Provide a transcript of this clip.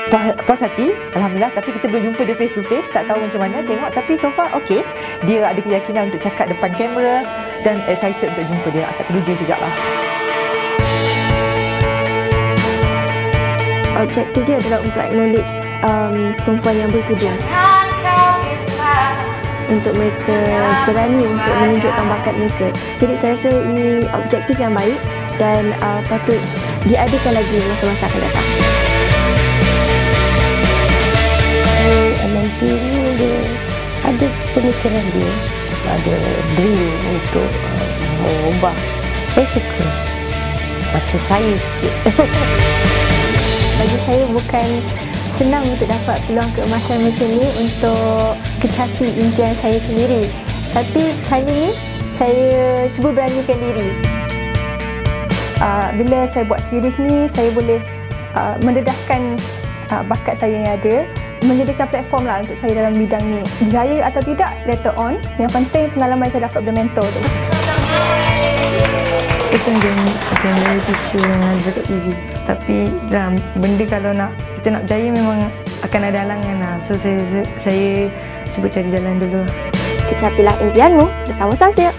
puas hati, Alhamdulillah. Tapi kita belum jumpa dia face to face, tak tahu macam mana tengok. Tapi so far okey. Dia ada keyakinan untuk cakap depan kamera dan excited untuk jumpa dia. Agak teruja jugalah. Objektif dia adalah untuk acknowledge perempuan yang bertudung. Untuk mereka berani untuk menunjukkan bakat mereka. Jadi saya rasa ini objektif yang baik dan patut diadakan lagi masa-masa akan datang. Nanti dia ada pemikiran dia, ada dream untuk mengubah. Saya suka macam saya sikit. Bagi saya bukan senang untuk dapat peluang keemasan macam ni untuk kecapi impian saya sendiri. Tapi kali ini saya cuba beranikan diri. Bila saya buat series ni, saya boleh mendedahkan bakat saya yang ada, menjadikan platform lah untuk saya dalam bidang ni. Berjaya atau tidak, later on. Yang penting pengalaman saya dapat bermentor tu. Macam reality show yang ada dekat TV. Tapi dalam benda kalau kita nak berjaya memang akan ada halangan lah. So saya cuba cari jalan dulu. Kecapilah impianmu bersama Sasya.